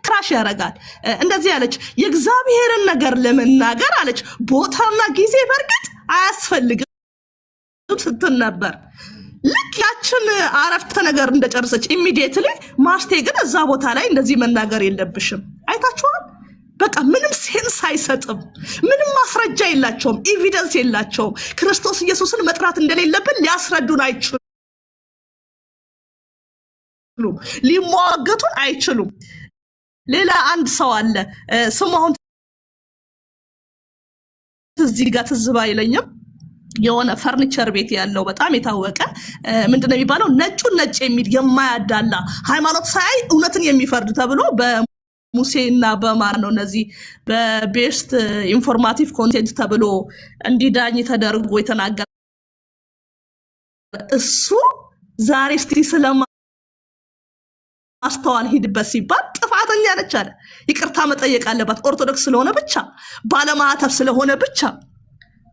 ክራሽ ያረጋል እንደዚህ ያለች የእግዚአብሔርን ነገር ለመናገር አለች ቦታና ጊዜ በርግጥ አያስፈልግም ስትል ነበር ልክ ያችን አረፍተ ነገር እንደጨረሰች ኢሚዲየትሊ ማስቴ ግን እዛ ቦታ ላይ እንደዚህ መናገር የለብሽም አይታችኋል በቃ ምንም ሴንስ አይሰጥም ምንም ማስረጃ የላቸውም ኤቪደንስ የላቸውም ክርስቶስ ኢየሱስን መጥራት እንደሌለብን ሊያስረዱን አይችሉም ሊሟገቱን አይችሉም ሌላ አንድ ሰው አለ ስሙን እዚህ ጋር ትዝባ አይለኝም የሆነ ፈርኒቸር ቤት ያለው በጣም የታወቀ ምንድነው የሚባለው ነጩን ነጭ የሚል የማያዳላ ሃይማኖት ሳይ እውነትን የሚፈርድ ተብሎ በሙሴና በማር ነው እነዚህ በቤስት ኢንፎርማቲቭ ኮንቴንት ተብሎ እንዲዳኝ ተደርጎ የተናገረ እሱ ዛሬ እስቲ ስለማስተዋል ሂድበት ሲባል ጥፋተኛ ነች አለ ይቅርታ መጠየቅ አለባት ኦርቶዶክስ ስለሆነ ብቻ ባለማዕተብ ስለሆነ ብቻ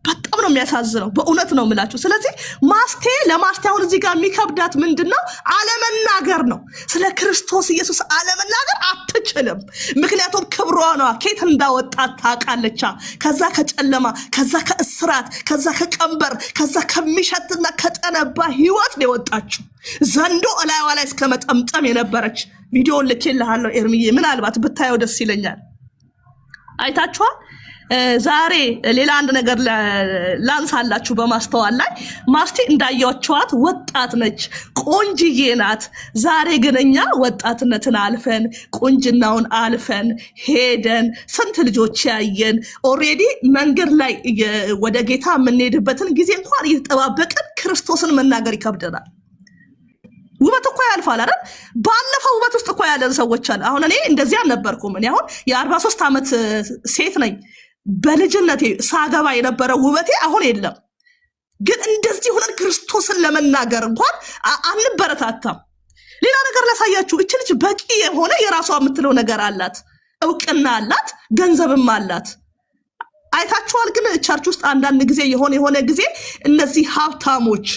በጣም ነው የሚያሳዝነው በእውነት ነው የምላችሁ ስለዚህ ማስቴ ለማስቴ አሁን እዚህ ጋር የሚከብዳት ምንድነው አለመናገር ነው ስለ ክርስቶስ ኢየሱስ አለመናገር አትችልም ምክንያቱም ክብሯ ነው ከየት እንዳወጣት ታውቃለች ከዛ ከጨለማ ከዛ ከእስራት ከዛ ከቀንበር ከዛ ከሚሸትና ከጠነባ ህይወት ነው የወጣችው ዘንዶ እላይዋ ላይ እስከመጠምጠም የነበረች ቪዲዮውን ልኬልሃለሁ ኤርሚዬ ምናልባት ብታየው ደስ ይለኛል አይታችኋል ዛሬ ሌላ አንድ ነገር ላንሳላችሁ በማስተዋል ላይ ማስቴ እንዳያችኋት ወጣት ነች ቆንጅዬ ናት ዛሬ ግንኛ ወጣትነትን አልፈን ቆንጅናውን አልፈን ሄደን ስንት ልጆች ያየን ኦሬዲ መንገድ ላይ ወደ ጌታ የምንሄድበትን ጊዜ እንኳን እየተጠባበቅን ክርስቶስን መናገር ይከብደናል ውበት እኮ ያልፋል አይደል ባለፈው ውበት ውስጥ እኮ ያለን ሰዎች አለ አሁን እኔ እንደዚህ አልነበርኩም እኔ አሁን የ43 ዓመት ሴት ነኝ በልጅነቴ ሳገባ የነበረ ውበቴ አሁን የለም ግን እንደዚህ ሆነን ክርስቶስን ለመናገር እንኳን አንበረታታም ሌላ ነገር ላሳያችሁ እቺ ልጅ በቂ የሆነ የራሷ የምትለው ነገር አላት እውቅና አላት ገንዘብም አላት አይታችኋል ግን ቸርች ውስጥ አንዳንድ ጊዜ የሆነ ጊዜ እነዚህ ሀብታሞች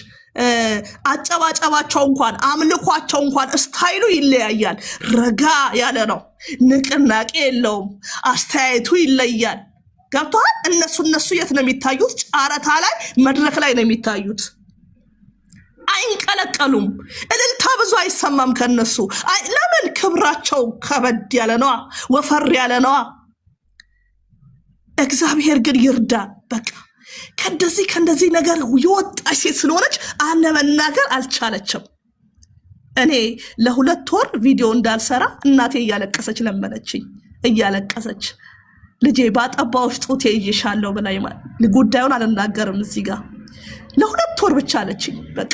አጨባጨባቸው እንኳን አምልኳቸው እንኳን ስታይሉ ይለያያል ረጋ ያለ ነው ንቅናቄ የለውም አስተያየቱ ይለያል ገብቷል እነሱ የት ነው የሚታዩት ጫረታ ላይ መድረክ ላይ ነው የሚታዩት አይንቀለቀሉም እልልታ ብዙ አይሰማም ከነሱ ለምን ክብራቸው ከበድ ያለ ነው ወፈር ያለ ነው እግዚአብሔር ግን ይርዳን በቃ ከእንደዚህ ነገር የወጣች ሴት ስለሆነች አለመናገር አልቻለችም እኔ ለ2 ወር ቪዲዮ እንዳልሰራ እናቴ እያለቀሰች ለመነችኝ እያለቀሰች ልጄ ባጠባው ጡቴ ይይሻለው ብላይ ጉዳዩን አልናገርም እዚህ ጋር ለ2 ወር ብቻ አለችኝ በቃ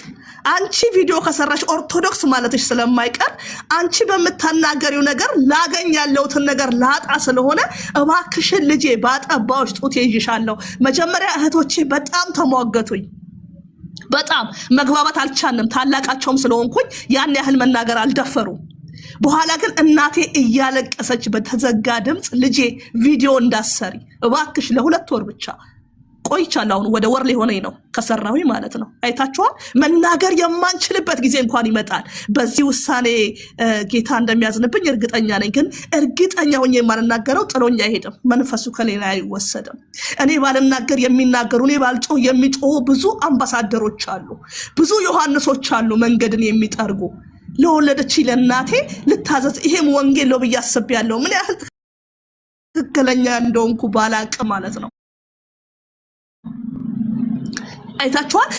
አንቺ ቪዲዮ ከሰራሽ ኦርቶዶክስ ማለትሽ ስለማይቀር አንቺ በመታናገሪው ነገር ላገኝ ያለውትን ነገር ላጣ ስለሆነ እባክሽን ልጄ ባጠባው ጡቴ ይይሻለው መጀመሪያ እህቶቼ በጣም ተሟገቱኝ በጣም መግባባት አልቻልንም ታላቃቸውም ስለሆንኩኝ ያን ያህል መናገር አልደፈሩም በኋላ ግን እናቴ እያለቀሰች በተዘጋ ድምጽ ልጄ ቪዲዮ እንዳሰሪ እባክሽ ለ2 ወር ብቻ ቆይቻለሁ አሁን ወደ ወር ሊሆነኝ ነው ከሰራሁኝ ማለት ነው አይታችኋል መናገር የማንችልበት ጊዜ እንኳን ይመጣል በዚህ ውሳኔ ጌታ እንደሚያዝንብኝ እርግጠኛ ነኝ ግን እርግጠኛ ሆኜ የማልናገረው ጥሎኛ አይሄድም መንፈሱ ከሌላ አይወሰድም እኔ ባልናገር የሚናገሩ እኔ ባልጮህ የሚጮሁ ብዙ አምባሳደሮች አሉ ብዙ ዮሐንሶች አሉ መንገድን የሚጠርጉ ለወለደች ለናቴ ልታዘዝ ይሄም ወንጌል ነው በያስብ ያለው ምን ያህል ትክክለኛ እንደሆንኩ ባላቅ ማለት ነው አይታችኋል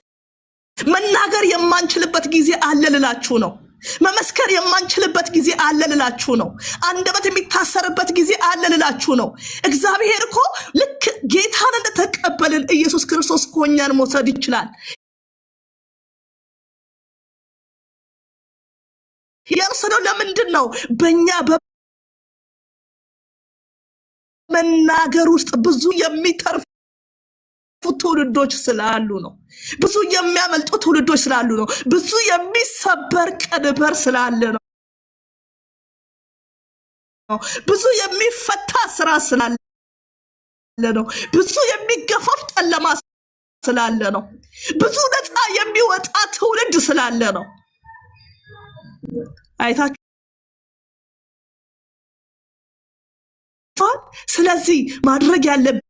መናገር የማንችልበት ጊዜ አለልላችሁ ነው መመስከር የማንችልበት ጊዜ አለልላችሁ ነው አንደበት የሚታሰርበት ጊዜ አለልላችሁ ነው እግዚአብሔር እኮ ልክ ጌታን እንደተቀበልን ኢየሱስ ክርስቶስ ኮኛን መውሰድ ይችላል የርሰነው ለምንድን ነው በእኛ በመናገር ውስጥ ብዙ የሚተርፉ ትውልዶች ስላሉ ነው ብዙ የሚያመልጡ ትውልዶች ስላሉ ነው ብዙ የሚሰበር ቀንበር ስላለ ነው ብዙ የሚፈታ ስራ ስላለ ነው ብዙ የሚገፈፍ ጨለማ ስላለ ነው ብዙ ነፃ የሚወጣ ትውልድ ስላለ ነው አይታችሁ ስለዚህ ማድረግ ያለብንን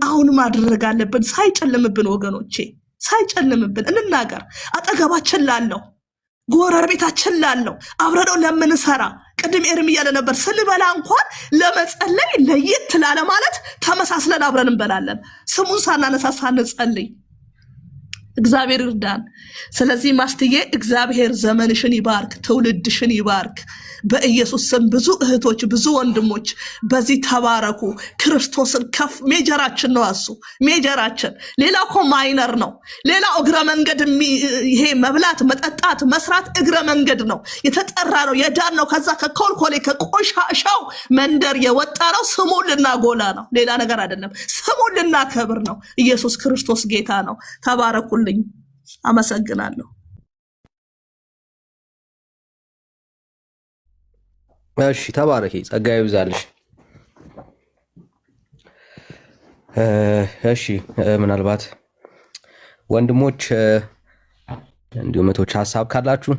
አሁን ማድረግ አለብን፣ ሳይጨልምብን ወገኖቼ፣ ሳይጨልምብን እንናገር። አጠገባችን ላለው ጎረቤታችን ላለው አብረነው ለምንሰራ ቅድም ኤርሚ እያለ ነበር ስንበላ እንኳን ለመጸለይ ለየት ላለ ማለት ተመሳስለን አብረን እንበላለን። ስሙን ሳናነሳ ሳንጸልይ እግዚአብሔር ይርዳን። ስለዚህ ማስትዬ እግዚአብሔር ዘመንሽን ይባርክ፣ ትውልድሽን ይባርክ። በኢየሱስ ስም ብዙ እህቶች ብዙ ወንድሞች በዚህ ተባረኩ። ክርስቶስን ከፍ ሜጀራችን ነው እሱ ሜጀራችን። ሌላው እኮ ማይነር ነው። ሌላው እግረ መንገድ ይሄ መብላት መጠጣት መስራት እግረ መንገድ ነው። የተጠራ ነው የዳን ነው። ከዛ ከኮልኮሌ ከቆሻሻው መንደር የወጣ ነው። ስሙን ልናጎላ ነው፣ ሌላ ነገር አይደለም። ስሙን ልናከብር ነው። ኢየሱስ ክርስቶስ ጌታ ነው። ተባረኩልኝ። አመሰግናለሁ። እሺ ተባረኪ፣ ጸጋ ይብዛልሽ። እሺ ምናልባት ወንድሞች እንዲሁም እህቶች ሀሳብ ካላችሁ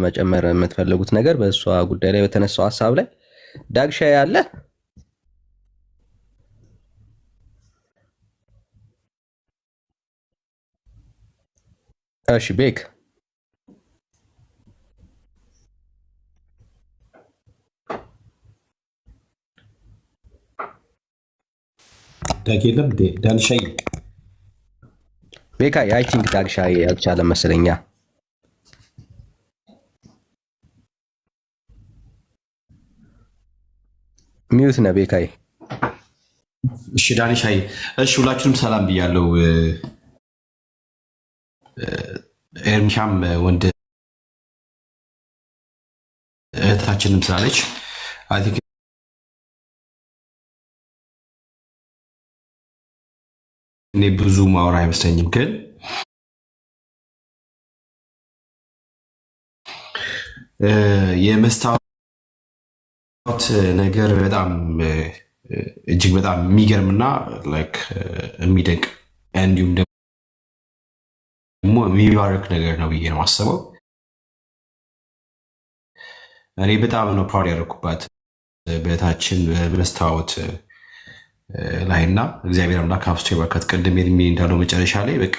መጨመር የምትፈልጉት ነገር በእሷ ጉዳይ ላይ በተነሳው ሀሳብ ላይ ዳግሻ ያለ እሺ ቤክ ዳግየለም ዳንሻይ ቤካ አይ ቲንክ ዳግሻይ ያልቻለ መሰለኛ። ሚዩት ነው ቤካይ። እሺ ዳንሻይ፣ እሺ ሁላችሁም ሰላም ብያለሁ። ኤርሚሻም ወንድ እህታችንም ስላለች አይ ቲንክ እኔ ብዙ ማውራ አይመስለኝም፣ ግን የመስታወት ነገር በጣም እጅግ በጣም የሚገርምና ላይክ የሚደንቅ እንዲሁም ደግሞ የሚባርክ ነገር ነው ብዬ ነው የማስበው። እኔ በጣም ነው ፕራውድ ያደረኩባት በታችን በመስታወት ላይና እግዚአብሔር አምላክ አብስቶ ይባርካት። ቅድም ኤርሚ እንዳለው መጨረሻ ላይ በቃ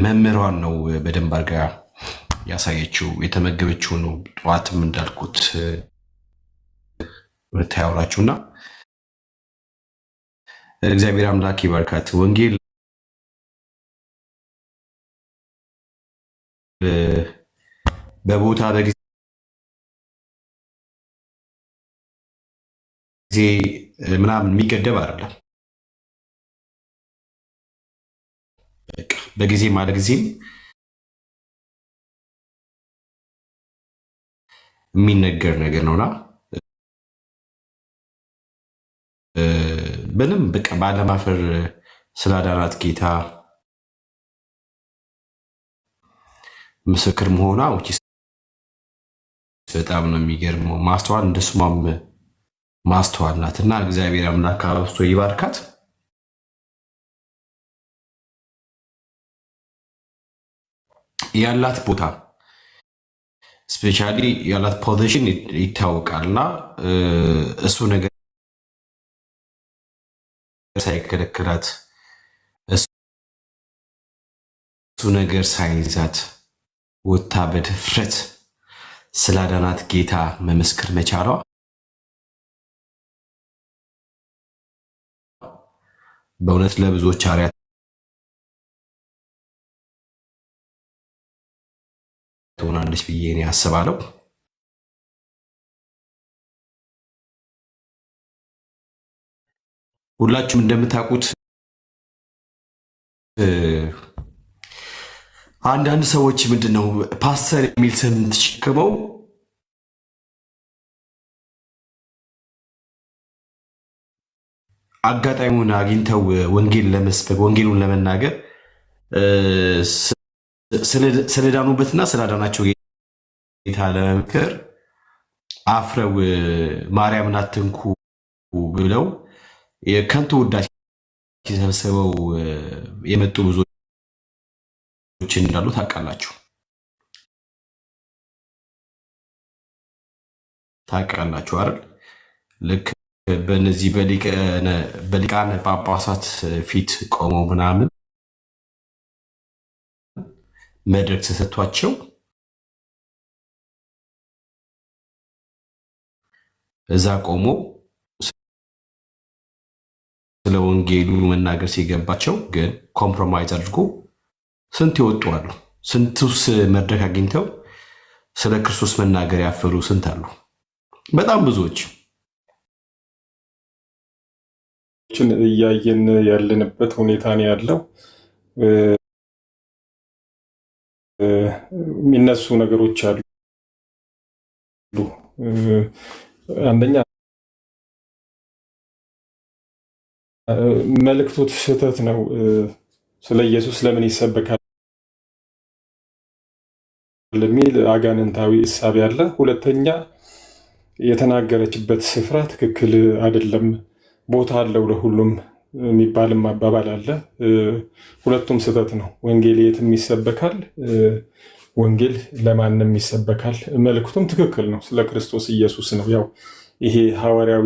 መምህሯን ነው በደንብ አድርጋ ያሳየችው፣ የተመገበችው ነው። ጠዋትም እንዳልኩት ታያውራችሁና እግዚአብሔር አምላክ ይባርካት። ወንጌል በቦታ በጊዜ ምናምን የሚገደብ አይደለም። በጊዜ ማለት ጊዜም የሚነገር ነገር ነውና ምንም በቃ ባለማፈር ስላዳናት ጌታ ምስክር መሆኗ በጣም ነው የሚገርመው። ማስተዋል እንደስሟም ማስተዋል ናትና እግዚአብሔር አምላክ አብዝቶ ይባርካት። ያላት ቦታ ስፔሻሊ ያላት ፖዚሽን ይታወቃልና እሱ ነገር ሳይከለክላት እሱ ነገር ሳይዛት ወታ በድፍረት ስላዳናት ጌታ መመስከር መቻሏ በእውነት ለብዙዎች አርአያ ትሆናለች ብዬ እኔ አስባለሁ። ሁላችሁም እንደምታውቁት አንዳንድ ሰዎች ምንድነው ፓስተር የሚል ስም ተሸክመው አጋጣሚውን አግኝተው ወንጌል ለመስበክ ወንጌሉን ለመናገር ስለዳኑበትና ስላዳናቸው ጌታ ለመምከር አፍረው ማርያምን አትንኩ ብለው የከንቱ ውዳሴ ሰብስበው የመጡ ብዙዎች እንዳሉ ታውቃላችሁ አይደል? ልክ በእነዚህ በሊቃነ ጳጳሳት ፊት ቆመው ምናምን መድረክ ተሰጥቷቸው እዛ ቆሞ ስለ ወንጌሉ መናገር ሲገባቸው ግን ኮምፕሮማይዝ አድርጎ ስንት ይወጡ አሉ። ስንቱስ መድረክ አግኝተው ስለ ክርስቶስ መናገር ያፈሩ ስንት አሉ። በጣም ብዙዎች እያየን ያለንበት ሁኔታ ነው ያለው። የሚነሱ ነገሮች አሉ። አንደኛ መልእክቱ ስህተት ነው። ስለ ኢየሱስ ለምን ይሰበካል የሚል አጋንንታዊ እሳቤ አለ። ሁለተኛ የተናገረችበት ስፍራ ትክክል አይደለም፣ ቦታ አለው ለሁሉም የሚባልም አባባል አለ። ሁለቱም ስህተት ነው። ወንጌል የትም ይሰበካል፣ ወንጌል ለማንም ይሰበካል። መልእክቱም ትክክል ነው፣ ስለ ክርስቶስ ኢየሱስ ነው። ያው ይሄ ሐዋርያዊ